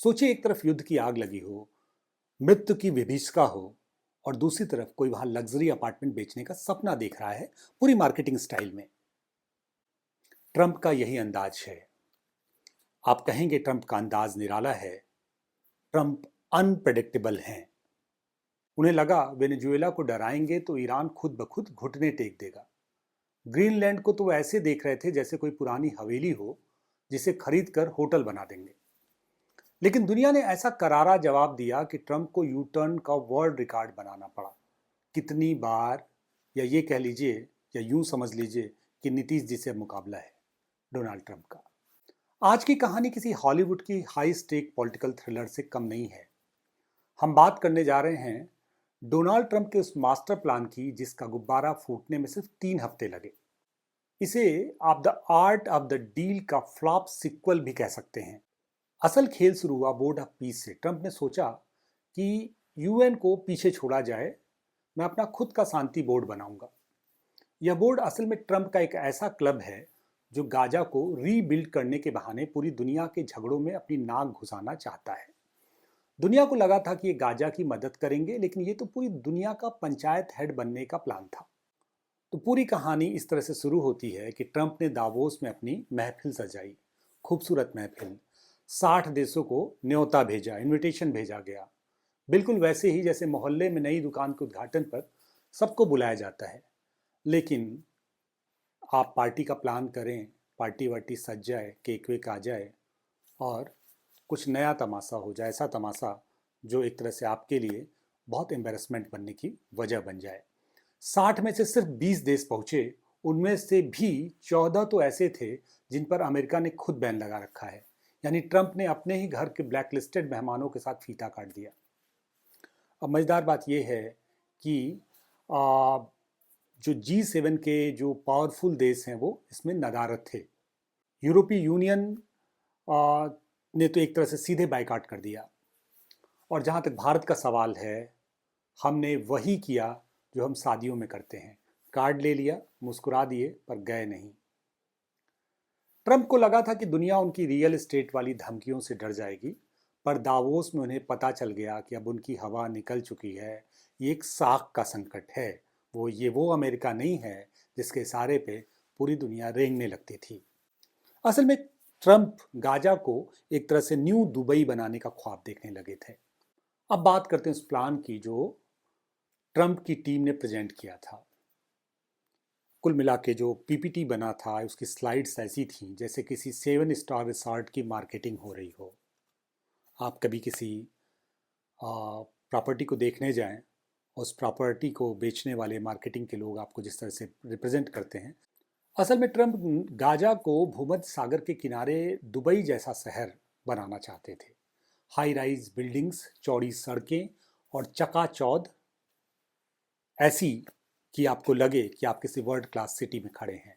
सोचिए, एक तरफ युद्ध की आग लगी हो, मृत्यु की विभीषिका हो, और दूसरी तरफ कोई वहां लग्जरी अपार्टमेंट बेचने का सपना देख रहा है, पूरी मार्केटिंग स्टाइल में। ट्रंप का यही अंदाज है। आप कहेंगे ट्रंप का अंदाज निराला है। ट्रंप अनप्रेडिक्टेबल हैं। उन्हें लगा वेनेजुएला को डराएंगे तो ईरान खुद ब खुद घुटने टेक देगा। ग्रीनलैंड को तो वो ऐसे देख रहे थे जैसे कोई पुरानी हवेली हो जिसे खरीद कर होटल बना देंगे। लेकिन दुनिया ने ऐसा करारा जवाब दिया कि ट्रंप को यू टर्न का वर्ल्ड रिकॉर्ड बनाना पड़ा। कितनी बार, या ये कह लीजिए या यूं समझ लीजिए कि नीतीश जी से मुकाबला है डोनाल्ड ट्रंप का। आज की कहानी किसी हॉलीवुड की हाई स्टेक पॉलिटिकल थ्रिलर से कम नहीं है। हम बात करने जा रहे हैं डोनाल्ड ट्रंप के उस मास्टर प्लान की जिसका गुब्बारा फूटने में सिर्फ 3 हफ्ते लगे। इसे आप the art of the deal का फ्लॉप सिक्वल भी कह सकते हैं। असल खेल शुरू हुआ बोर्ड ऑफ पीस से। ट्रंप ने सोचा कि यूएन को पीछे छोड़ा जाए, मैं अपना खुद का शांति बोर्ड बनाऊंगा। यह बोर्ड असल में ट्रंप का एक ऐसा क्लब है जो गाजा को रीबिल्ड करने के बहाने पूरी दुनिया के झगड़ों में अपनी नाक घुसाना चाहता है। दुनिया को लगा था कि ये गाजा की मदद करेंगे, लेकिन ये तो पूरी दुनिया का पंचायत हेड बनने का प्लान था। तो पूरी कहानी इस तरह से शुरू होती है कि ट्रंप ने दावोस में अपनी महफिल सजाई। खूबसूरत महफिल। 60 देशों को न्योता भेजा, इनविटेशन भेजा गया। बिल्कुल वैसे ही जैसे मोहल्ले में नई दुकान के उद्घाटन पर सबको बुलाया जाता है। लेकिन आप पार्टी का प्लान करें, पार्टी वार्टी सज जाए, केक वेक आ जाए और कुछ नया तमाशा हो जाए, ऐसा तमाशा जो एक तरह से आपके लिए बहुत एम्बेरसमेंट बनने की वजह बन जाए। 60 में से सिर्फ 20 देश पहुंचे। उनमें से भी 14 तो ऐसे थे जिन पर अमेरिका ने खुद बैन लगा रखा है। यानी ट्रंप ने अपने ही घर के ब्लैकलिस्टेड मेहमानों के साथ फीता काट दिया। अब मज़ेदार बात यह है कि जो G7 के जो पावरफुल देश हैं वो इसमें नदारद थे। यूरोपीय यूनियन ने तो एक तरह से सीधे बायकॉट कर दिया। और जहाँ तक भारत का सवाल है, हमने वही किया जो हम शादियों में करते हैं। कार्ड ले लिया, मुस्कुरा दिए, पर गए नहीं। ट्रंप को लगा था कि दुनिया उनकी रियल एस्टेट वाली धमकियों से डर जाएगी, पर दावोस में उन्हें पता चल गया कि अब उनकी हवा निकल चुकी है। ये एक साख का संकट है। वो अमेरिका नहीं है जिसके इशारे पे पूरी दुनिया रेंगने लगती थी। असल में ट्रंप गाजा को एक तरह से न्यू दुबई बनाने का ख्वाब देखने लगे थे। अब बात करते हैं उस प्लान की जो ट्रंप की टीम ने प्रेजेंट किया था। कुल मिला के जो पीपीटी बना था, उसकी स्लाइड्स ऐसी थी जैसे किसी 7 स्टार रिसॉर्ट की मार्केटिंग हो रही हो। आप कभी किसी प्रॉपर्टी को देखने जाएं, उस प्रॉपर्टी को बेचने वाले मार्केटिंग के लोग आपको जिस तरह से रिप्रेजेंट करते हैं। असल में ट्रंप गाजा को भूमध्य सागर के किनारे दुबई जैसा शहर बनाना चाहते थे। हाई राइज बिल्डिंग्स, चौड़ी सड़कें और चकाचौंध ऐसी कि आपको लगे कि आप किसी वर्ल्ड क्लास सिटी में खड़े हैं।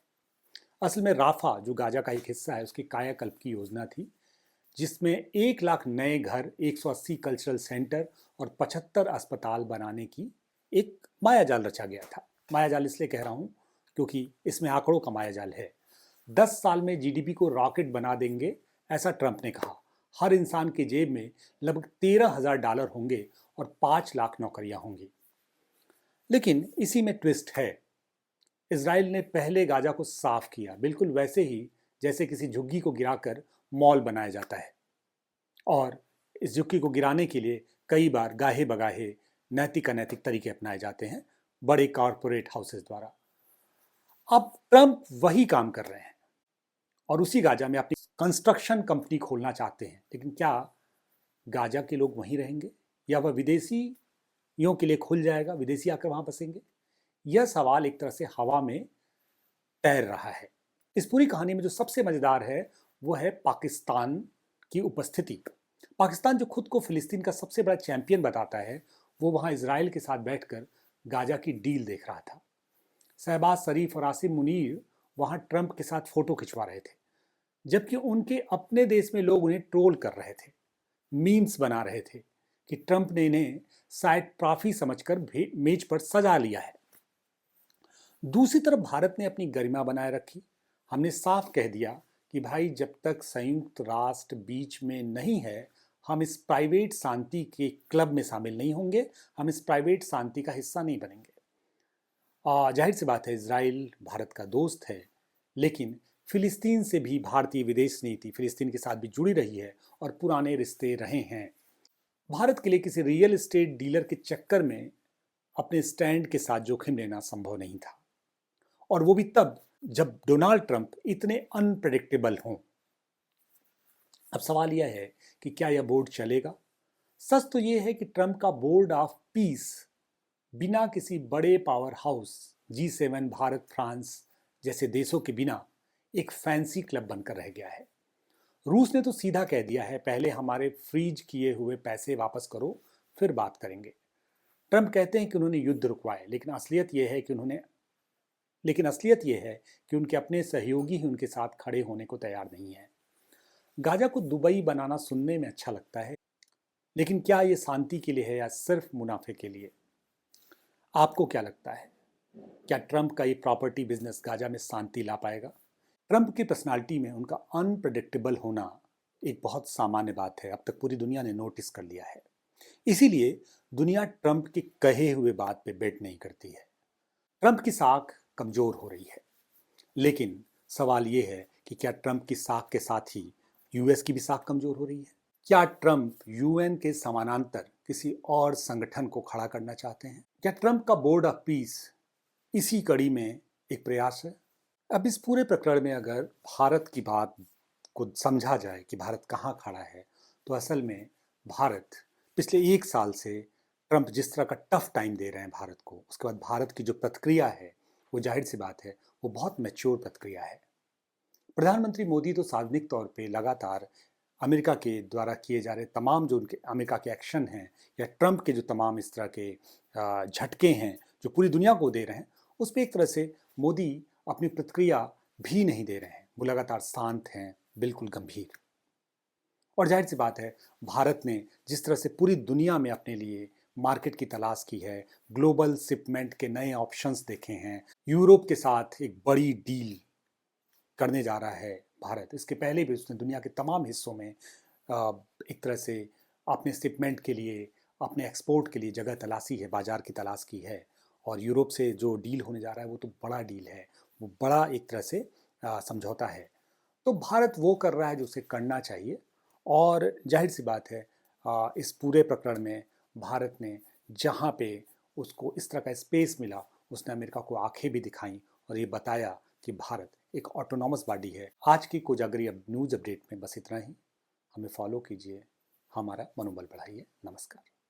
असल में राफा, जो गाजा का एक हिस्सा है, उसकी कायाकल्प की योजना थी जिसमें 1 लाख नए घर, 180 कल्चरल सेंटर और 75 अस्पताल बनाने की एक मायाजाल रचा गया था। मायाजाल इसलिए कह रहा हूं क्योंकि इसमें आंकड़ों का मायाजाल है। 10 साल में जीडीपी को रॉकेट बना देंगे, ऐसा ट्रंप ने कहा। हर इंसान के जेब में लगभग $13,000 होंगे और 5 लाख नौकरियां होंगी। लेकिन इसी में ट्विस्ट है। इजराइल ने पहले गाजा को साफ किया, बिल्कुल वैसे ही जैसे किसी झुग्गी को गिराकर मॉल बनाया जाता है। और इस झुग्गी को गिराने के लिए कई बार गाहे बगाहे नैतिक अनैतिक तरीके अपनाए जाते हैं बड़े कॉरपोरेट हाउसेस द्वारा। अब ट्रंप वही काम कर रहे हैं और उसी गाजा में अपनी कंस्ट्रक्शन कंपनी खोलना चाहते हैं। लेकिन क्या गाजा के लोग वहीं रहेंगे या वह विदेशियों के लिए खुल जाएगा, विदेशी आकर वहां बसेंगे? यह सवाल एक तरह से हवा में तैर रहा है। इस पूरी कहानी में जो सबसे मजेदार है वो है पाकिस्तान की उपस्थिति। पाकिस्तान जो खुद को फिलिस्तीन का सबसे बड़ा चैंपियन बताता है, वो वहां इजराइल के साथ बैठकर गाजा की डील देख रहा था। शहबाज शरीफ और आसिम मुनीर वहां ट्रंप के साथ फोटो खिंचवा रहे थे, जबकि उनके अपने देश में लोग उन्हें ट्रोल कर रहे थे, मीम्स बना रहे थे कि ट्रंप ने इन्हें शायद ट्रॉफी समझकर मेज पर सजा लिया है। दूसरी तरफ भारत ने अपनी गरिमा बनाए रखी। हमने साफ कह दिया कि भाई, जब तक संयुक्त राष्ट्र बीच में नहीं है, हम इस प्राइवेट शांति के क्लब में शामिल नहीं होंगे, हम इस प्राइवेट शांति का हिस्सा नहीं बनेंगे। जाहिर सी बात है, इजराइल भारत का दोस्त है, लेकिन फिलिस्तीन से भी भारतीय विदेश नीति फिलिस्तीन के साथ भी जुड़ी रही है और पुराने रिश्ते रहे हैं। भारत के लिए किसी रियल एस्टेट डीलर के चक्कर में अपने स्टैंड के साथ जोखिम लेना संभव नहीं था, और वो भी तब जब डोनाल्ड ट्रंप इतने अनप्रेडिक्टेबल हों। अब सवाल यह है कि क्या यह बोर्ड चलेगा? सच तो यह है कि ट्रंप का बोर्ड ऑफ पीस बिना किसी बड़े power house G7, Bharat, France जैसे देशों के बिना एक फैंसी क्लब बनकर रह गया है। रूस ने तो सीधा कह दिया है, पहले हमारे फ्रीज किए हुए पैसे वापस करो, फिर बात करेंगे। ट्रंप कहते हैं कि उन्होंने युद्ध रुकवाए, लेकिन असलियत यह है कि उनके अपने सहयोगी ही उनके साथ खड़े होने को तैयार नहीं है। गाजा को दुबई बनाना सुनने में अच्छा लगता है, लेकिन क्या ये शांति के लिए है या सिर्फ मुनाफे के लिए? आपको क्या लगता है? क्या ट्रंप का ये प्रॉपर्टी बिजनेस गाजा में शांति ला पाएगा? ट्रंप की पर्सनालिटी में उनका अनप्रडिक्टेबल होना एक बहुत सामान्य बात है, अब तक पूरी दुनिया ने नोटिस कर लिया है। इसीलिए दुनिया ट्रंप के कहे हुए बात पे बेट नहीं करती है। ट्रंप की साख कमजोर हो रही है, लेकिन सवाल यह है कि क्या ट्रंप की साख के साथ ही यूएस की भी साख कमजोर हो रही है? क्या ट्रंप यूएन के समानांतर किसी और संगठन को खड़ा करना चाहते हैं? क्या ट्रंप का बोर्ड ऑफ पीस इसी कड़ी में एक प्रयास है? अब इस पूरे प्रकरण में अगर भारत की बात को समझा जाए कि भारत कहाँ खड़ा है, तो असल में भारत पिछले 1 साल से ट्रंप जिस तरह का टफ टाइम दे रहे हैं भारत को, उसके बाद भारत की जो प्रतिक्रिया है, वो जाहिर सी बात है वो बहुत मैच्योर प्रतिक्रिया है। प्रधानमंत्री मोदी तो सार्वजनिक तौर पे लगातार अमेरिका के द्वारा किए जा रहे तमाम जो उनके अमेरिका के एक्शन हैं या ट्रंप के जो तमाम इस तरह के झटके हैं जो पूरी दुनिया को दे रहे हैं, उस पर एक तरह से मोदी अपनी प्रतिक्रिया भी नहीं दे रहे हैं। वो लगातार शांत हैं, बिल्कुल गंभीर। और जाहिर सी बात है, भारत ने जिस तरह से पूरी दुनिया में अपने लिए मार्केट की तलाश की है, ग्लोबल शिपमेंट के नए ऑप्शंस देखे हैं, यूरोप के साथ एक बड़ी डील करने जा रहा है भारत। इसके पहले भी उसने दुनिया के तमाम हिस्सों में एक तरह से अपने शिपमेंट के लिए, अपने एक्सपोर्ट के लिए जगह तलाशी है, बाजार की तलाश की है। और यूरोप से जो डील होने जा रहा है वो तो बड़ा डील है, वो बड़ा एक तरह से समझौता है। तो भारत वो कर रहा है जो उसे करना चाहिए। और जाहिर सी बात है, इस पूरे प्रकरण में भारत ने जहाँ पे उसको इस तरह का स्पेस मिला, उसने अमेरिका को आंखें भी दिखाई और ये बताया कि भारत एक ऑटोनॉमस बॉडी है। आज की कोजागरी अब न्यूज़ अपडेट में बस इतना ही। हमें फॉलो कीजिए, हमारा मनोबल बढ़ाइए। नमस्कार।